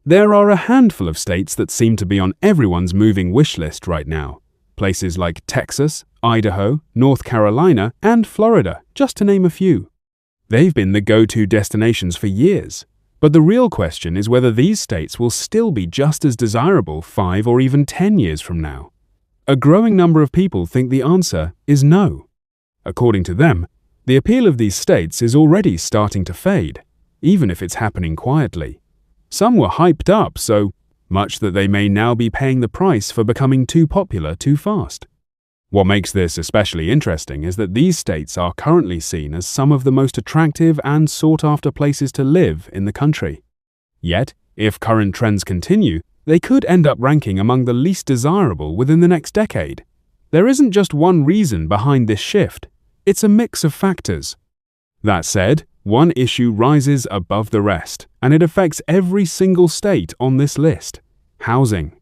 There are a handful of states that seem to be on everyone's moving wish list right now. Places like Texas, Idaho, North Carolina, and Florida, just to name a few. They've been the go-to destinations for years. But the real question is whether these states will still be just as desirable 5 or even 10 years from now. A growing number of people think the answer is no. According to them, the appeal of these states is already starting to fade, even if it's happening quietly. Some were hyped up so much that they may now be paying the price for becoming too popular too fast. What makes this especially interesting is that these states are currently seen as some of the most attractive and sought-after places to live in the country. Yet, if current trends continue, they could end up ranking among the least desirable within the next decade. There isn't just one reason behind this shift. It's a mix of factors. That said, one issue rises above the rest, and it affects every single state on this list: housing.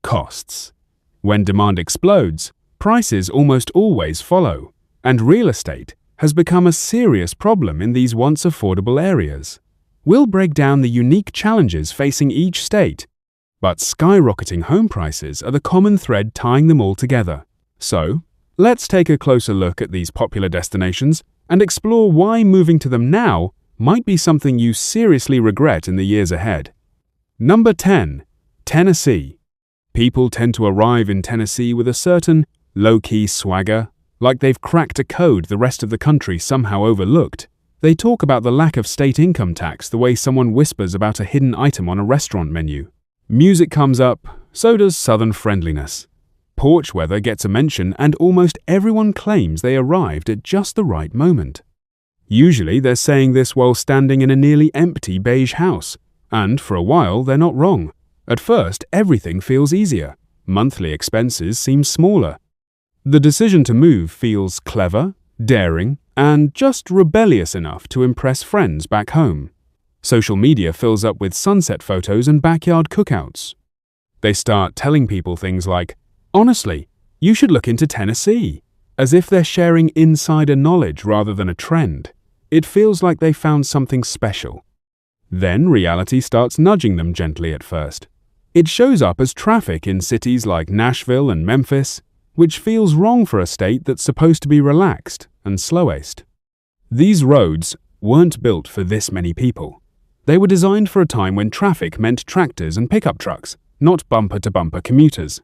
Costs. When demand explodes, prices almost always follow, and real estate has become a serious problem in these once affordable areas. We'll break down the unique challenges facing each state, but skyrocketing home prices are the common thread tying them all together. So, let's take a closer look at these popular destinations and explore why moving to them now might be something you seriously regret in the years ahead. Number 10. Tennessee. People tend to arrive in Tennessee with a certain low-key swagger, like they've cracked a code the rest of the country somehow overlooked. They talk about the lack of state income tax the way someone whispers about a hidden item on a restaurant menu. Music comes up, so does Southern friendliness. Porch weather gets a mention, and almost everyone claims they arrived at just the right moment. Usually they're saying this while standing in a nearly empty beige house, and for a while they're not wrong. At first, everything feels easier. Monthly expenses seem smaller. The decision to move feels clever, daring, and just rebellious enough to impress friends back home. Social media fills up with sunset photos and backyard cookouts. They start telling people things like, "Honestly, you should look into Tennessee," as if they're sharing insider knowledge rather than a trend. It feels like they found something special. Then reality starts nudging them gently at first. It shows up as traffic in cities like Nashville and Memphis, which feels wrong for a state that's supposed to be relaxed and slowest. These roads weren't built for this many people. They were designed for a time when traffic meant tractors and pickup trucks, not bumper-to-bumper commuters.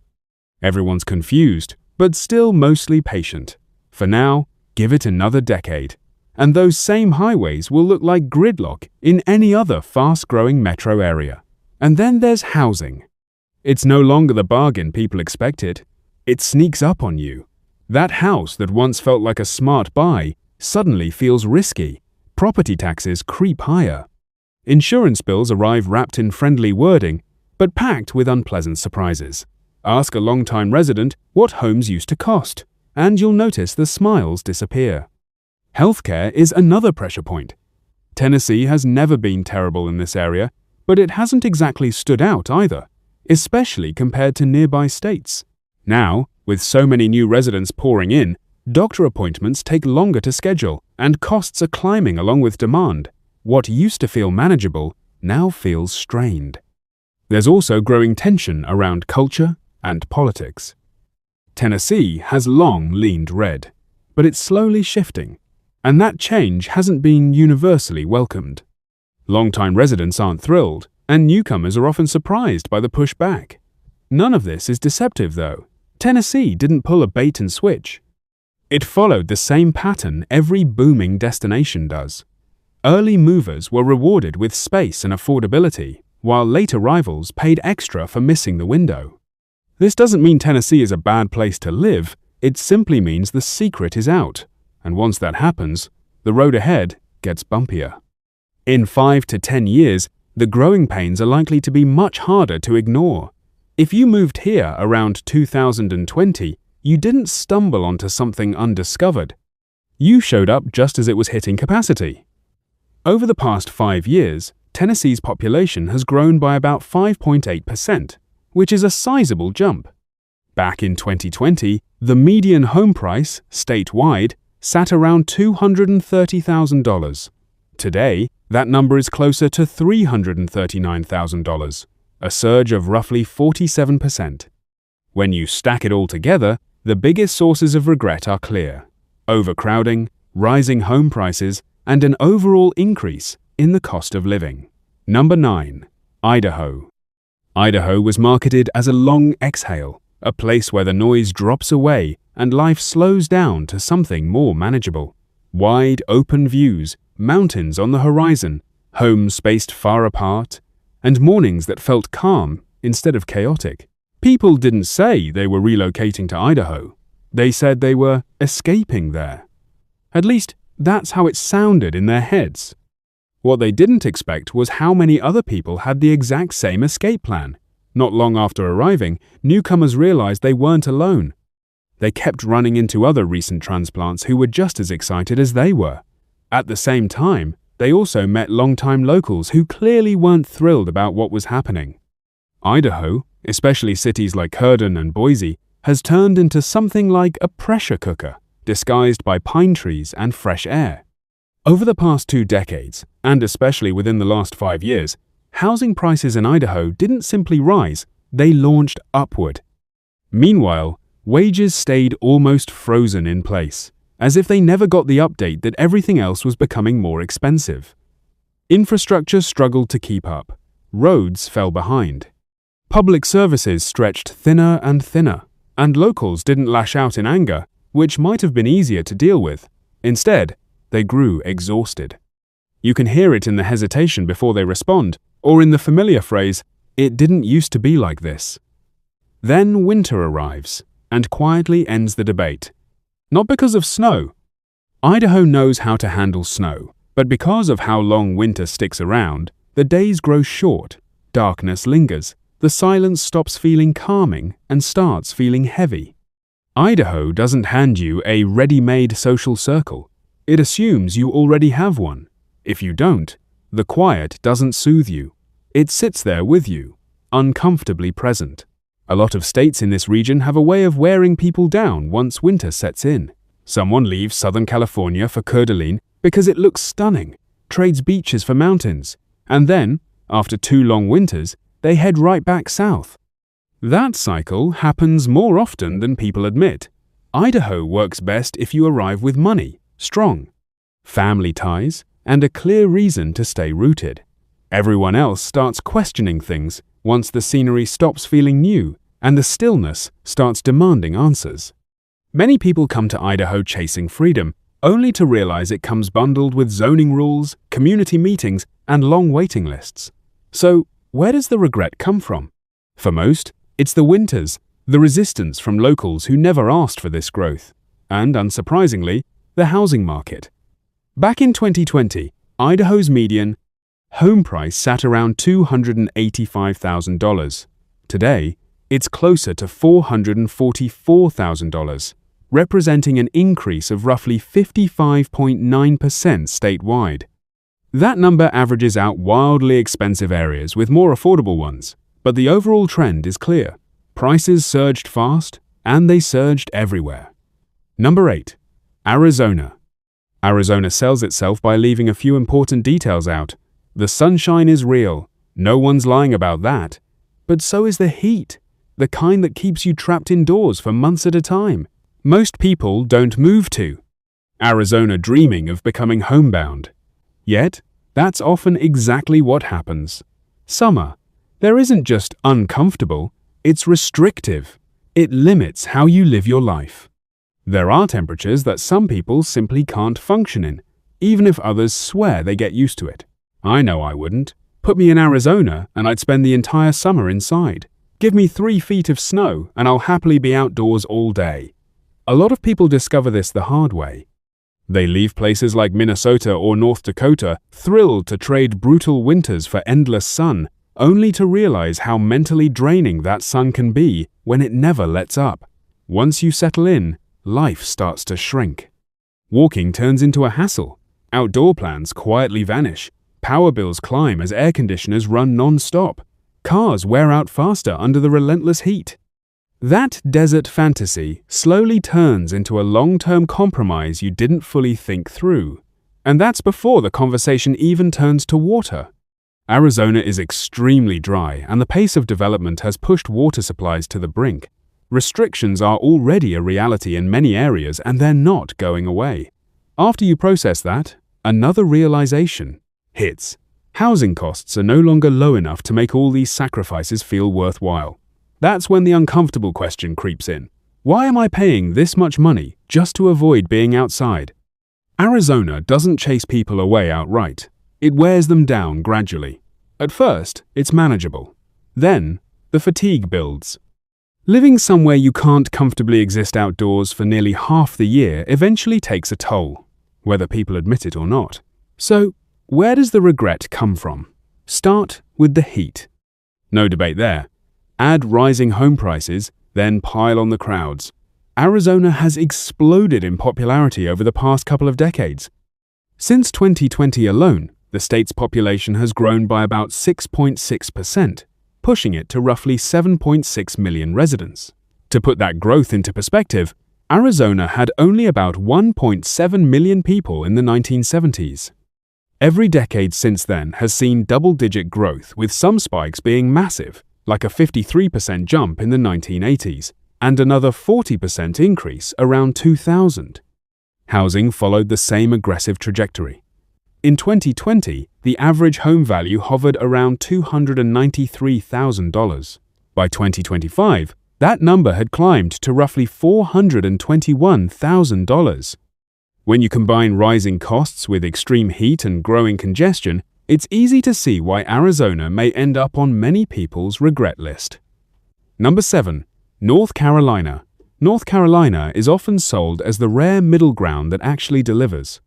Everyone's confused, but still mostly patient. For now, give it another decade, and those same highways will look like gridlock in any other fast-growing metro area. And then there's housing. It's no longer the bargain people expected. It sneaks up on you. That house that once felt like a smart buy suddenly feels risky. Property taxes creep higher. Insurance bills arrive wrapped in friendly wording, but packed with unpleasant surprises. Ask a long-time resident what homes used to cost, and you'll notice the smiles disappear. Healthcare is another pressure point. Tennessee has never been terrible in this area, but it hasn't exactly stood out either, especially compared to nearby states. Now, with so many new residents pouring in, doctor appointments take longer to schedule, and costs are climbing along with demand. What used to feel manageable now feels strained. There's also growing tension around culture and politics. Tennessee has long leaned red, but it's slowly shifting, and that change hasn't been universally welcomed. Longtime residents aren't thrilled, and newcomers are often surprised by the pushback. None of this is deceptive, though. Tennessee didn't pull a bait and switch. It followed the same pattern every booming destination does. Early movers were rewarded with space and affordability, while late arrivals paid extra for missing the window. This doesn't mean Tennessee is a bad place to live, it simply means the secret is out, and once that happens, the road ahead gets bumpier. In 5 to 10 years, the growing pains are likely to be much harder to ignore. If you moved here around 2020, you didn't stumble onto something undiscovered. You showed up just as it was hitting capacity. Over the past 5 years, Tennessee's population has grown by about 5.8%, which is a sizable jump. Back in 2020, the median home price, statewide, sat around $230,000. Today, that number is closer to $339,000. a surge of roughly 47%. When you stack it all together, the biggest sources of regret are clear: overcrowding, rising home prices, and an overall increase in the cost of living. Number 9. Idaho. Idaho was marketed as a long exhale, a place where the noise drops away and life slows down to something more manageable. Wide, open views, mountains on the horizon, homes spaced far apart, and mornings that felt calm instead of chaotic. People didn't say they were relocating to Idaho. They said they were escaping there. At least, that's how it sounded in their heads. What they didn't expect was how many other people had the exact same escape plan. Not long after arriving, newcomers realized they weren't alone. They kept running into other recent transplants who were just as excited as they were. At the same time, they also met longtime locals who clearly weren't thrilled about what was happening. Idaho, especially cities like Herndon and Boise, has turned into something like a pressure cooker, disguised by pine trees and fresh air. Over the past 2 decades, and especially within the last 5 years, housing prices in Idaho didn't simply rise, they launched upward. Meanwhile, wages stayed almost frozen in place, as if they never got the update that everything else was becoming more expensive. Infrastructure struggled to keep up. Roads fell behind. Public services stretched thinner, and locals didn't lash out in anger, which might have been easier to deal with. Instead, they grew exhausted. You can hear it in the hesitation before they respond, or in the familiar phrase, "It didn't used to be like this." Then winter arrives, and quietly ends the debate. Not because of snow. Idaho knows how to handle snow, but because of how long winter sticks around, the days grow short, darkness lingers, the silence stops feeling calming and starts feeling heavy. Idaho doesn't hand you a ready-made social circle. It assumes you already have one. If you don't, the quiet doesn't soothe you. It sits there with you, uncomfortably present. A lot of states in this region have a way of wearing people down once winter sets in. Someone leaves Southern California for Coeur d'Alene because it looks stunning, trades beaches for mountains, and then, after 2 long winters, they head right back south. That cycle happens more often than people admit. Idaho works best if you arrive with money, strong, family ties, and a clear reason to stay rooted. Everyone else starts questioning things once the scenery stops feeling new and the stillness starts demanding answers. Many people come to Idaho chasing freedom, only to realize it comes bundled with zoning rules, community meetings, and long waiting lists. So, where does the regret come from? For most, it's the winters, the resistance from locals who never asked for this growth, and, unsurprisingly, the housing market. Back in 2020, Idaho's median home price sat around $285,000. Today, it's closer to $444,000, representing an increase of roughly 55.9% statewide. That number averages out wildly expensive areas with more affordable ones, but the overall trend is clear. Prices surged fast, and they surged everywhere. Number 8. Arizona. Arizona sells itself by leaving a few important details out. The sunshine is real, no one's lying about that. But so is the heat, the kind that keeps you trapped indoors for months at a time. Most people don't move to Arizona dreaming of becoming homebound. Yet, that's often exactly what happens. Summer, there isn't just uncomfortable, it's restrictive. It limits how you live your life. There are temperatures that some people simply can't function in, even if others swear they get used to it. I know I wouldn't. Put me in Arizona and I'd spend the entire summer inside. Give me 3 feet of snow and I'll happily be outdoors all day. A lot of people discover this the hard way. They leave places like Minnesota or North Dakota thrilled to trade brutal winters for endless sun, only to realize how mentally draining that sun can be when it never lets up. Once you settle in, life starts to shrink. Walking turns into a hassle. Outdoor plans quietly vanish. Power bills climb as air conditioners run non-stop. Cars wear out faster under the relentless heat. That desert fantasy slowly turns into a long-term compromise you didn't fully think through. And that's before the conversation even turns to water. Arizona is extremely dry, and the pace of development has pushed water supplies to the brink. Restrictions are already a reality in many areas, and they're not going away. After you process that, another realization hits. Housing costs are no longer low enough to make all these sacrifices feel worthwhile. That's when the uncomfortable question creeps in. Why am I paying this much money just to avoid being outside? Arizona doesn't chase people away outright. It wears them down gradually. At first, it's manageable. Then, the fatigue builds. Living somewhere you can't comfortably exist outdoors for nearly half the year eventually takes a toll, whether people admit it or not. So, where does the regret come from? Start with the heat. No debate there. Add rising home prices, then pile on the crowds. Arizona has exploded in popularity over the past couple of decades. Since 2020 alone, the state's population has grown by about 6.6%, pushing it to roughly 7.6 million residents. To put that growth into perspective, Arizona had only about 1.7 million people in the 1970s. Every decade since then has seen double-digit growth, with some spikes being massive, like a 53% jump in the 1980s, and another 40% increase around 2000. Housing followed the same aggressive trajectory. In 2020, the average home value hovered around $293,000. By 2025, that number had climbed to roughly $421,000. When you combine rising costs with extreme heat and growing congestion, it's easy to see why Arizona may end up on many people's regret list. Number 7. North Carolina. North Carolina is often sold as the rare middle ground that actually delivers.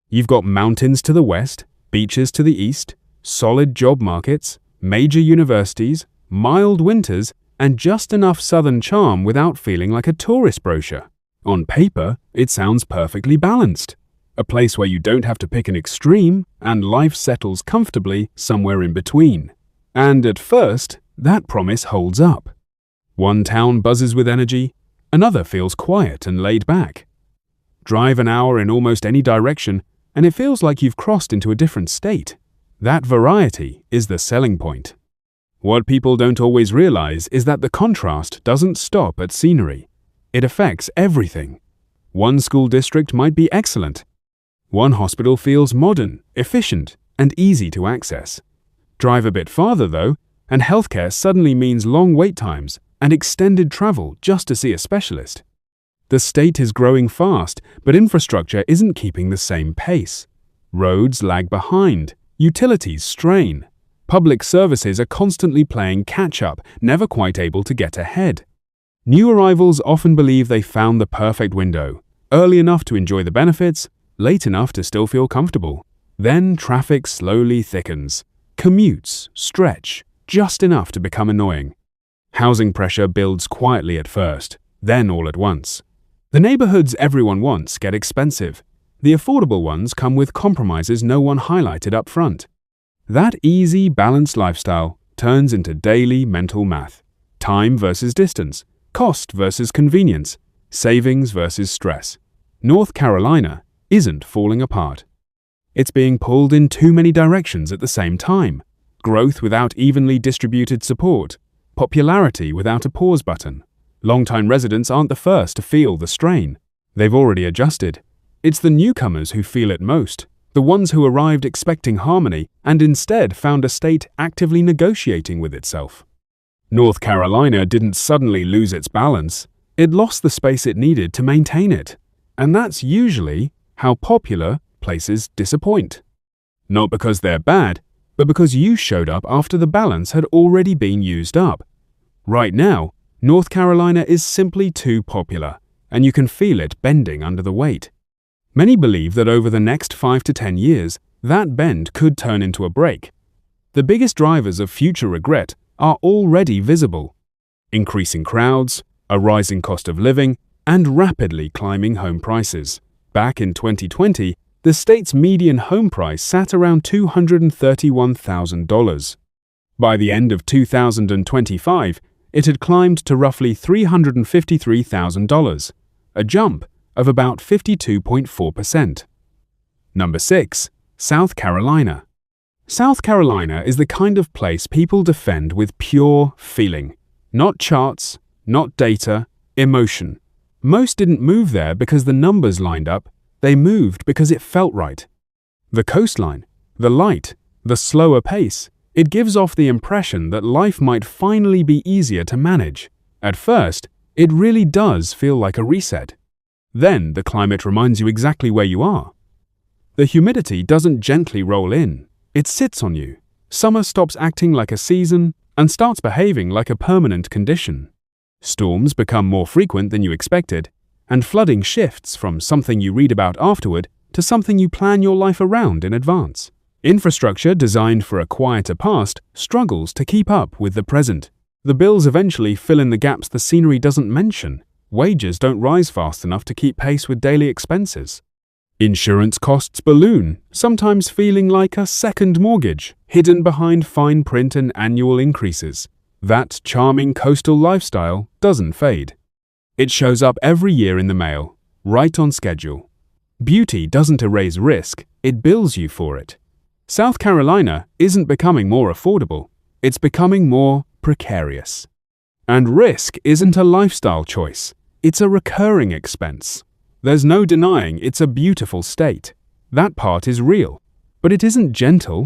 You've got mountains to the west, beaches to the east, solid job markets, major universities, mild winters, and just enough southern charm without feeling like a tourist brochure. On paper, it sounds perfectly balanced. A place where you don't have to pick an extreme, and life settles comfortably somewhere in between. And at first, that promise holds up. One town buzzes with energy, another feels quiet and laid back. Drive an hour in almost any direction, and it feels like you've crossed into a different state. That variety is the selling point. What people don't always realize is that the contrast doesn't stop at scenery. It affects everything. One school district might be excellent. One hospital feels modern, efficient, and easy to access. Drive a bit farther, though, and healthcare suddenly means long wait times and extended travel just to see a specialist. The state is growing fast, but infrastructure isn't keeping the same pace. Roads lag behind, utilities strain. Public services are constantly playing catch-up, never quite able to get ahead. New arrivals often believe they found the perfect window, early enough to enjoy the benefits, late enough to still feel comfortable. Then traffic slowly thickens. Commutes stretch, just enough to become annoying. Housing pressure builds quietly at first, then all at once. The neighborhoods everyone wants get expensive. The affordable ones come with compromises no one highlighted up front. That easy, balanced lifestyle turns into daily mental math. Time versus distance, cost versus convenience, savings versus stress. North Carolina isn't falling apart. It's being pulled in too many directions at the same time. Growth without evenly distributed support. Popularity without a pause button. Long-time residents aren't the first to feel the strain. They've already adjusted. It's the newcomers who feel it most, the ones who arrived expecting harmony and instead found a state actively negotiating with itself. North Carolina didn't suddenly lose its balance. It lost the space it needed to maintain it. And that's usually how popular places disappoint. Not because they're bad, but because you showed up after the balance had already been used up. Right now, North Carolina is simply too popular, and you can feel it bending under the weight. Many believe that over the next 5 to 10 years, that bend could turn into a break. The biggest drivers of future regret are already visible: increasing crowds, a rising cost of living, and rapidly climbing home prices. Back in 2020, the state's median home price sat around $231,000. By the end of 2025, it had climbed to roughly $353,000, a jump of about 52.4%. Number 6. South Carolina. South Carolina is the kind of place people defend with pure feeling. Not charts, not data, emotion. Most didn't move there because the numbers lined up. They moved because it felt right. The coastline, the light, the slower pace, it gives off the impression that life might finally be easier to manage. At first, it really does feel like a reset. Then the climate reminds you exactly where you are. The humidity doesn't gently roll in. It sits on you. Summer stops acting like a season and starts behaving like a permanent condition. Storms become more frequent than you expected, and flooding shifts from something you read about afterward to something you plan your life around in advance. Infrastructure designed for a quieter past struggles to keep up with the present. The bills eventually fill in the gaps the scenery doesn't mention. Wages don't rise fast enough to keep pace with daily expenses. Insurance costs balloon, sometimes feeling like a second mortgage, hidden behind fine print and annual increases. That charming coastal lifestyle doesn't fade. It shows up every year in the mail, right on schedule. Beauty doesn't erase risk, it bills you for it. South Carolina isn't becoming more affordable, it's becoming more precarious. And risk isn't a lifestyle choice, it's a recurring expense. There's no denying it's a beautiful state. That part is real. But it isn't gentle.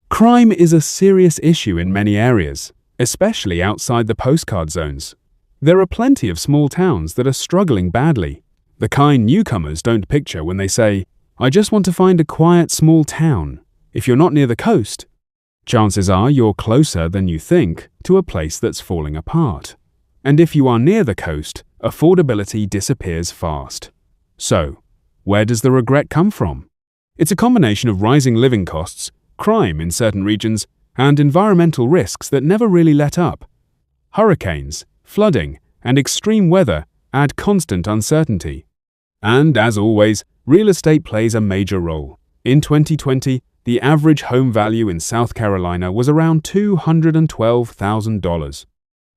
Crime is a serious issue in many areas, especially outside the postcard zones. There are plenty of small towns that are struggling badly, the kind newcomers don't picture when they say, "I just want to find a quiet small town." If you're not near the coast, chances are you're closer than you think to a place that's falling apart. And if you are near the coast, affordability disappears fast. So, where does the regret come from? It's a combination of rising living costs, crime in certain regions, and environmental risks that never really let up. Hurricanes, flooding, and extreme weather add constant uncertainty. And as always, real estate plays a major role. In 2020, the average home value in South Carolina was around $212,000.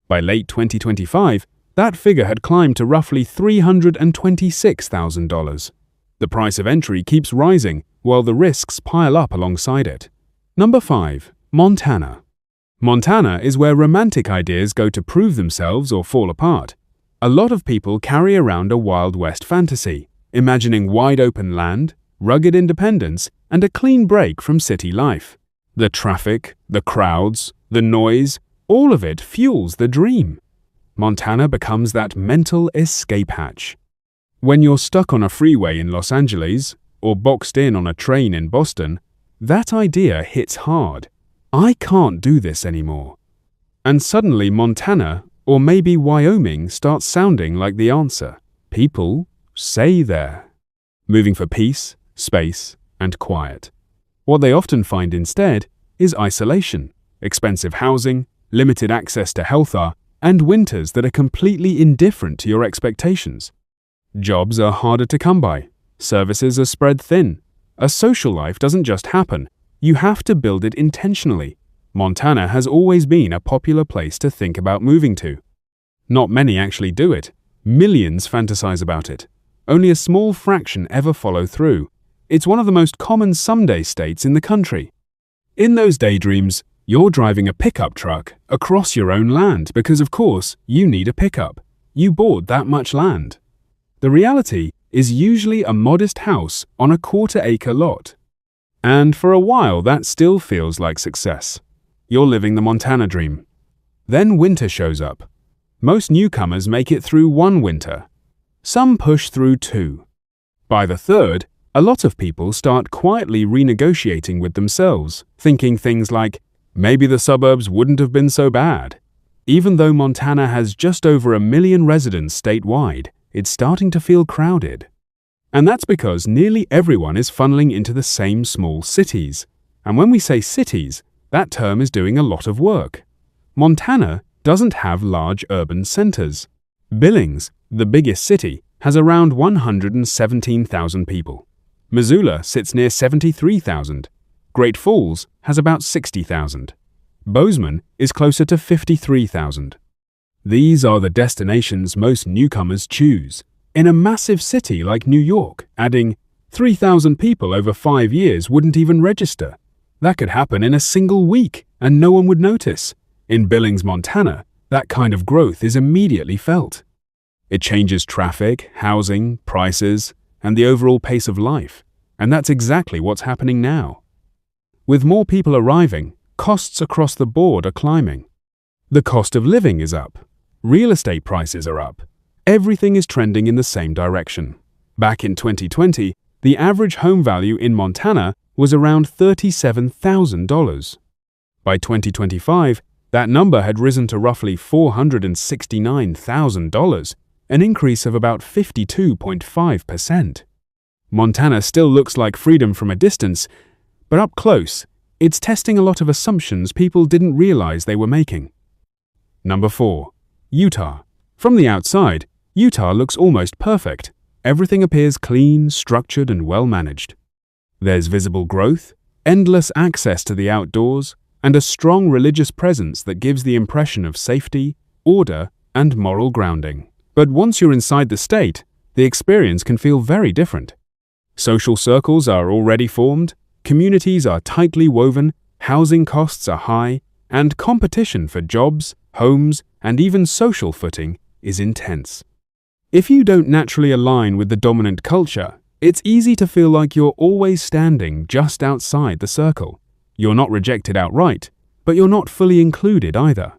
By late 2025, that figure had climbed to roughly $326,000. The price of entry keeps rising while the risks pile up alongside it. Number 5. Montana. Montana is where romantic ideas go to prove themselves or fall apart. A lot of people carry around a Wild West fantasy, imagining wide-open land, rugged independence, and a clean break from city life. The traffic, the crowds, the noise, all of it fuels the dream. Montana becomes that mental escape hatch. When you're stuck on a freeway in Los Angeles or boxed in on a train in Boston, that idea hits hard. I can't do this anymore. And suddenly Montana, or maybe Wyoming, starts sounding like the answer. People stay there, moving for peace, space, and quiet. What they often find instead is isolation, expensive housing, limited access to health care, and winters that are completely indifferent to your expectations. Jobs are harder to come by. Services are spread thin. A social life doesn't just happen. You have to build it intentionally. Montana has always been a popular place to think about moving to. Not many actually do it. Millions fantasize about it. Only a small fraction ever follow through. It's one of the most common someday states in the country. In those daydreams, you're driving a pickup truck across your own land because, of course, you need a pickup. You bought that much land. The reality is usually a modest house on a quarter-acre lot. And for a while, that still feels like success. You're living the Montana dream. Then winter shows up. Most newcomers make it through one winter. Some push through two. By the third, a lot of people start quietly renegotiating with themselves, thinking things like, maybe the suburbs wouldn't have been so bad. Even though Montana has just over 1 million residents statewide, it's starting to feel crowded. And that's because nearly everyone is funneling into the same small cities. And when we say cities, that term is doing a lot of work. Montana doesn't have large urban centers. Billings, the biggest city, has around 117,000 people. Missoula sits near 73,000. Great Falls has about 60,000. Bozeman is closer to 53,000. These are the destinations most newcomers choose. In a massive city like New York, adding 3,000 people over 5 years wouldn't even register. That could happen in a single week, and no one would notice. In Billings, Montana, that kind of growth is immediately felt. It changes traffic, housing, prices, and the overall pace of life, and that's exactly what's happening now. With more people arriving, costs across the board are climbing. The cost of living is up. Real estate prices are up. Everything is trending in the same direction. Back in 2020, the average home value in Montana was around $37,000. By 2025, that number had risen to roughly $469,000, an increase of about 52.5%. Montana still looks like freedom from a distance, but up close, it's testing a lot of assumptions people didn't realize they were making. Number 4. Utah. From the outside, Utah looks almost perfect. Everything appears clean, structured, and well-managed. There's visible growth, endless access to the outdoors, and a strong religious presence that gives the impression of safety, order, and moral grounding. But once you're inside the state, the experience can feel very different. Social circles are already formed, communities are tightly woven, housing costs are high, and competition for jobs, homes, and even social footing is intense. If you don't naturally align with the dominant culture, it's easy to feel like you're always standing just outside the circle. You're not rejected outright, but you're not fully included either.